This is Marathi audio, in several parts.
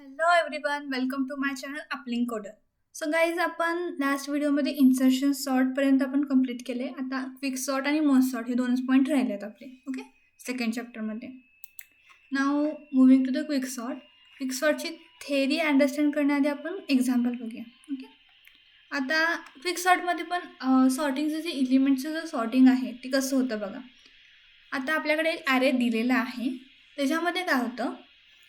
Hello everyone, welcome to my channel uplink coder. So guys, आपण लास्ट व्हिडिओमध्ये इन्सर्शन सॉर्टपर्यंत आपण कंप्लीट केले. आता क्विक सॉर्ट आणि मर्ज सॉर्ट हे दोनच पॉईंट राहिले आहेत आपले. ओके, सेकंड चॅप्टरमध्ये. Now moving to the quick sort. Quick सॉर्टची थेअरी अंडरस्टँड करण्याआधी आपण एक्झाम्पल बघूया. ओके, आता क्विक सॉर्टमध्ये पण सॉर्टिंगचं जे एलिमेंटचं जे सॉर्टिंग आहे ते कसं होतं बघा. आता आपल्याकडे एक ॲरे दिलेला आहे. त्याच्यामध्ये काय होतं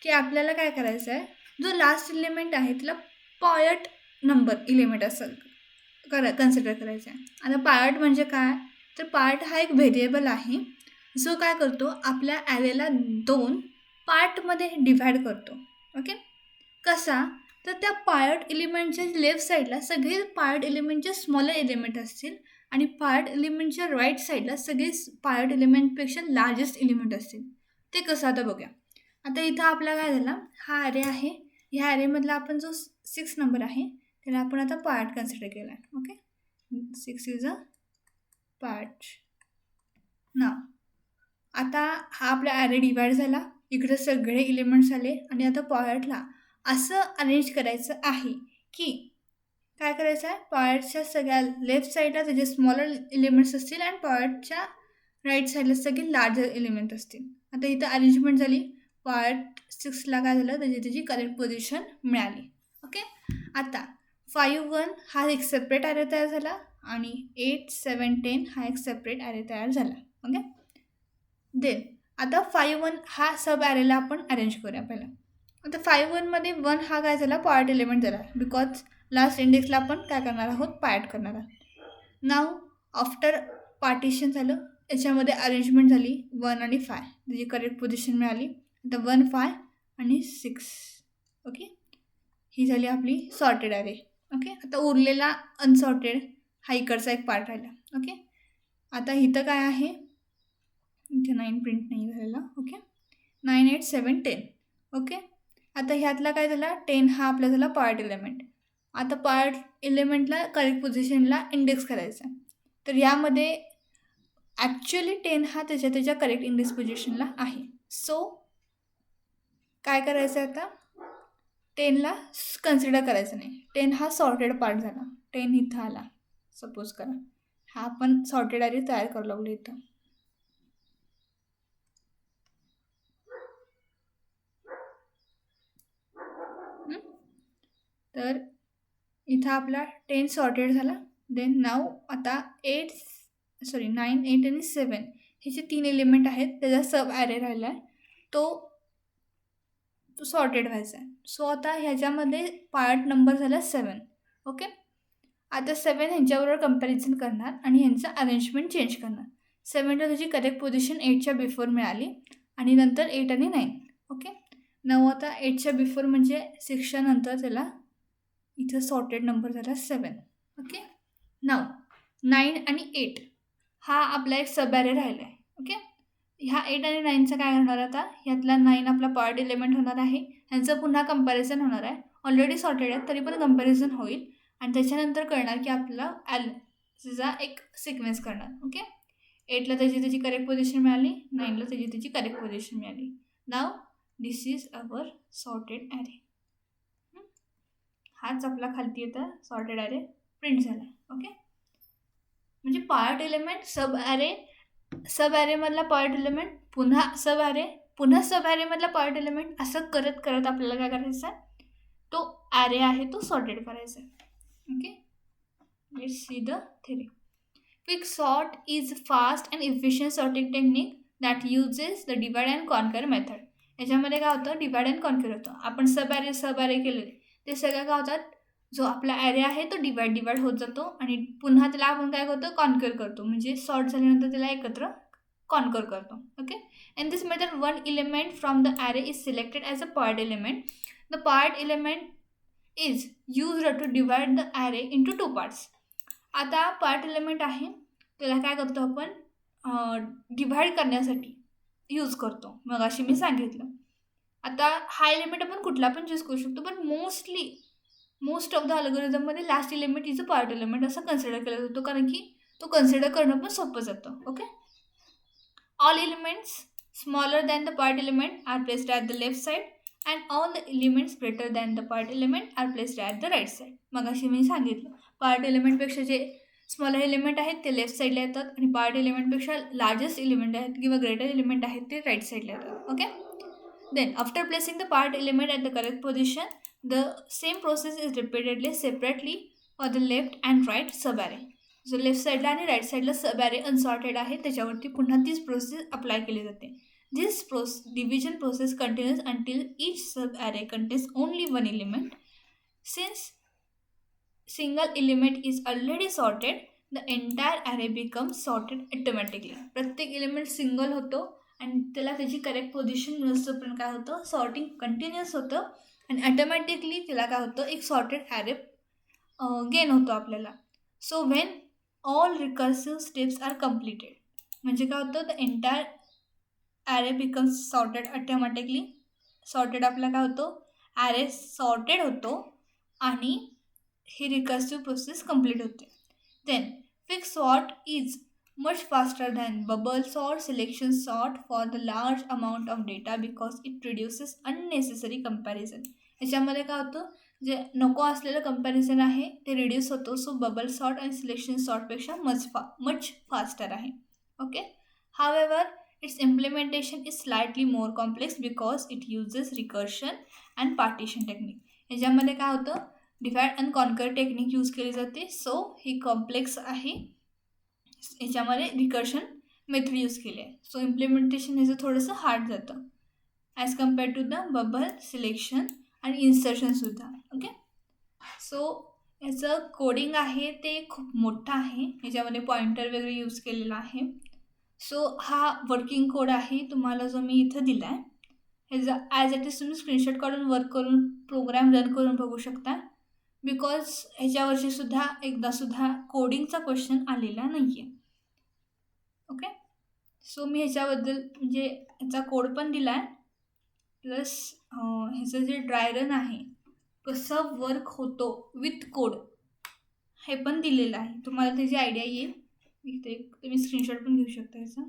की आपल्याला काय करायचं आहे, जो लास्ट एलिमेंट आहे त्याला पायट नंबर एलिमेंट असं कन्सिडर करायचं आहे. आता पायट म्हणजे काय, तर पार्ट हा एक व्हेरिएबल आहे जो काय करतो, आपल्या ॲरेला 2 पार्टमध्ये डिव्हाइड करतो. ओके, कसा, तर त्या पायट एलिमेंटच्या लेफ्ट साईडला सगळे पायट एलिमेंटचे स्मॉलर एलिमेंट असतील आणि पायट एलिमेंटच्या राईट साईडला सगळे पायट एलिमेंटपेक्षा लार्जेस्ट एलिमेंट असतील. ते कसं आता बघूया. आता इथं आपला काय झाला, हा ॲरे आहे. ह्या ॲरेमधला आपण जो 6 नंबर आहे त्याला आपण आता पार्ट कन्सिडर केला आहे. Okay, 6 is a part. ना आता हा आपला ॲरे डिवाइड झाला, इकडे सगळे एलिमेंट्स आले आणि आता पार्टला असं अरेंज करायचं आहे की काय करायचं आहे, पार्टच्या सगळ्या लेफ्ट साईडला त्याचे स्मॉलर एलिमेंट्स असतील आणि पार्टच्या राईट साईडला सगळे लार्जर एलिमेंट असतील. आता इथं अरेंजमेंट झाली. पार्ट 6ला काय झालं, त्याची करेक्ट पोझिशन मिळाली. ओके, आता 5, 1 हा एक सेपरेट ॲरे तयार झाला आणि 8, 7, 10 हा एक सेपरेट ॲरे तयार झाला. ओके, देन आता 5, 1 हा सब ॲरेला आपण अरेंज करूया पहिला. आता 5, 1मध्ये 1 हा काय झाला, पार्ट एलिमेंट झाला, बिकॉज लास्ट इंडेक्सला आपण काय करणार आहोत, पार्ट करणार आहोत. नाव आफ्टर पार्टिशन झालं, याच्यामध्ये अरेंजमेंट झाली 1 आणि 5, त्याची करेक्ट पोझिशन मिळाली. आता 1, 5 आणि 6. ओके, ही झाली आपली सॉर्टेड ॲरे. ओके, आता उरलेला अनसॉर्टेड हा इकडचा एक पार्ट राहिला. ओके, आता इथं काय आहे, इथे 9 प्रिंट नाही झालेला. ओके, 9, 8, 7, 10. ओके, आता ह्यातला काय झाला, 10 हा आपला झाला पार्ट एलिमेंट. आता पार्ट एलिमेंटला करेक्ट पोझिशनला इंडेक्स करायचा आहे. तर यामध्ये ॲक्च्युअली 10 हा त्याच्या करेक्ट इंडेक्स पोझिशनला आहे. सो काय करायचं आहे, आता 10ला कन्सिडर करायचं नाही. 10 हा सॉर्टेड पार्ट झाला. 10 इथं आला सपोज करा, हा आपण सॉर्टेड ॲरे तयार करू लागलो इथं. तर इथं आपला 10 सॉर्टेड झाला. देन नाव आता 9, 8 आणि 7 हे जे 3 एलिमेंट आहेत त्याचा सब ॲरे राहिला आहे, तो सॉर्टेड व्हायचा आहे. सो आता ह्याच्यामध्ये पार्ट नंबर झाला 7. ओके, आता 7 ह्यांच्याबरोबर कंपॅरिझन करणार आणि ह्यांचं अरेंजमेंट चेंज करणार. 7ला त्याची करेक्ट पोझिशन 8च्या बिफोर मिळाली आणि नंतर 8 आणि 9. ओके, नऊ आता 8च्या बिफोर म्हणजे 6च्या नंतर त्याला इथं सॉर्टेड नंबर झाला 7. ओके, नाव 9 आणि 8 हा आपला एक सब ॲरे राहिला आहे. ओके, ह्या 8 आणि 9चं काय होणार, आता ह्यातला 9 आपला पार्ट एलिमेंट होणार आहे. ह्यांचं पुन्हा कंपॅरिझन होणार आहे. ऑलरेडी सॉर्टेड आहे तरी पण कंपॅरिझन होईल आणि त्याच्यानंतर कळणार की आपला त्याचा एक सिक्वेन्स करणार. ओके, 8ला त्याची करेक्ट पोझिशन मिळाली, 9ला त्याची करेक्ट पोझिशन मिळाली. Now this is our sorted array. हाच आपला खालती येतं सॉर्टेड ॲरे प्रिंट झाला. ओके, म्हणजे पार्ट एलिमेंट सब ॲरेमधला पार्ट एलिमेंट पुन्हा सब ॲरेमधला पार्ट एलिमेंट असं करत करत आपल्याला काय करायचं आहे, तो ॲरे आहे तो सॉर्टेड करायचा आहे. Okay, let's see the theory. Quick sort is fast and efficient sorting technique that uses the divide and conquer method. याच्यामध्ये काय होतं, डिवाइड अँड कॉन्कर होतं. आपण सब ॲरे केलेले ते सगळं काय होतात, जो आपला ॲरे आहे तो डिवाइड होत जातो आणि पुन्हा त्याला आपण काय करतो, कॉन्कर करतो, म्हणजे सॉर्ट झाल्यानंतर त्याला एकत्र कॉन्कर करतो. Okay, in this method one element from the array is selected as a part element. The part element is used to divide the array into 2 parts. आता पार्ट एलिमेंट आहे त्याला काय करतो आपण, डिव्हाइड करण्यासाठी यूज करतो. मग अशी मी सांगितलं. आता हा एलिमेंट आपण कुठला पण चूज करू शकतो, पण मोस्ट ऑफ द अल्गोरिदममध्ये last element is a part element असं कन्सिडर केला जातो, कारण की तो कन्सिडर करणं पण सोपं जातं. Okay, all elements smaller than the part element are placed at the left side and all the elements greater than the part element are placed at the right side. मग अशी मी सांगितलं पार्ट एलिमेंटपेक्षा जे स्मॉलर एलिमेंट आहेत ते लेफ्ट साईडला येतात आणि पार्ट एलिमेंटपेक्षा लार्जेस्ट एलिमेंट आहेत किंवा ग्रेटर एलिमेंट आहेत ते राईट साईडला येतात. Okay. Then, after placing the part element at the correct position, the same process is repeatedly separately for the left and right subarray. जो लेफ्ट साईडला आणि राईट साईडला सबॲरे अनसॉर्टेड आहे त्याच्यावरती पुन्हा तीच प्रोसेस अप्लाय केली जाते. This division process continues until each sub-array contains only one element. Since single element is already sorted, the entire array becomes sorted automatically. प्रत्येक एलिमेंट सिंगल होतो आणि त्याला त्याची करेक्ट पोझिशन मिळून काय होतं सॉर्टिंग कंटिन्युअस होतं आणि ॲटोमॅटिकली त्याला काय होतं एक सॉर्टेड ॲरे गेन होतो आपल्याला. So when all recursive steps are completed म्हणजे काय होतं the entire array becomes sorted automatically. Sorted आपला काय होतो ॲरे सॉर्टेड होतो आणि ही रिकर्सिव्ह प्रोसेस कंप्लीट होते. Then fix sort is much faster than bubble sort selection sort for the large amount of data because it reduces unnecessary comparison. याच्यामध्ये काय होतं जे नको असलेलं कंपॅरिझन आहे ते रिड्यूस होतो. सो बबल सॉर्ट आणि सिलेक्शन सॉर्टपेक्षा मच फास्टर आहे. Okay. However it's implementation is slightly more complex because it uses recursion and partition technique. याच्यामध्ये काय होतं divide and conquer technique use केली जाते. सो ही कॉम्प्लेक्स आहे. याच्यामध्ये रिकर्शन मेथड यूज केली आहे. सो इम्प्लिमेंटेशन ह्याचं थोडंसं हार्ड जातं as compare to the bubble selection आणि इन्सर्शनसुद्धा. ओके. सो याचं कोडिंग आहे ते खूप मोठं आहे. याच्यामध्ये पॉइंटर वगैरे यूज केलेला आहे. सो हा वर्किंग कोड आहे तुम्हाला जो मी इथं दिला आहे. ह्याचा ॲज इट इज तुम्ही स्क्रीनशॉट काढून वर्क करून प्रोग्राम रन करून बघू शकता बिकॉज ह्याच्यावरची एकदासुद्धा कोडिंगचा क्वेश्चन आलेला नाही आहे. ओके. सो मी ह्याच्याबद्दल म्हणजे ह्याचा कोड पण दिला आहे प्लस ह्याचं जे ड्राय रन आहे कसं वर्क होतो विथ कोड हे पण दिलेलं आहे. तुम्हाला त्याची आयडिया येईल. इथे तुम्ही स्क्रीनशॉट पण घेऊ शकता ह्याचा.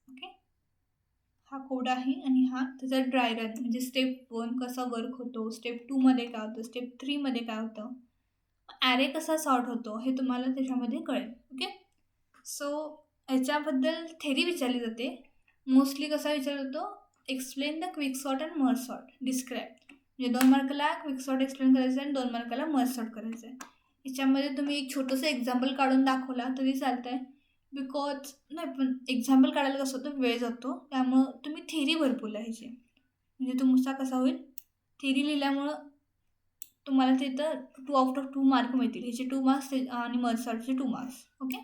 ओके. हा कोड आहे आणि हा त्याचा ड्राय रन म्हणजे स्टेप 1 कसा वर्क होतो, स्टेप 2मध्ये काय होतं, स्टेप 3मध्ये काय होतं, ॲरे कसा सॉर्ट होतो हे तुम्हाला त्याच्यामध्ये कळेल. ओके. सो याच्याबद्दल थेरी विचारली जाते. मोस्टली कसा विचारला जातो explain the quick sort and merge sort describe. म्हणजे 2 मार्काला क्विक सॉर्ट एक्सप्लेन करायचं आहे आणि 2 मार्काला मर्ज सॉर्ट करायचं आहे. याच्यामध्ये तुम्ही एक छोटंसं एक्झाम्पल काढून दाखवला तरी चालतं आहे बिकॉज नाही पण एक्झाम्पल काढायला कसं होतं वेळ जातो. त्यामुळं तुम्ही थेरी भरपूर लिहायची म्हणजे तुमचा कसा होईल थेरी लिहिल्यामुळं तुम्हाला तिथं 2 आउट ऑफ 2 मार्क मिळतील. ह्याचे 2 मार्क्स आणि मर्ज सॉर्टचे 2 marks. Okay.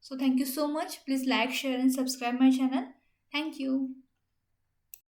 So thank you so much. Please like share and subscribe my channel. Thank you.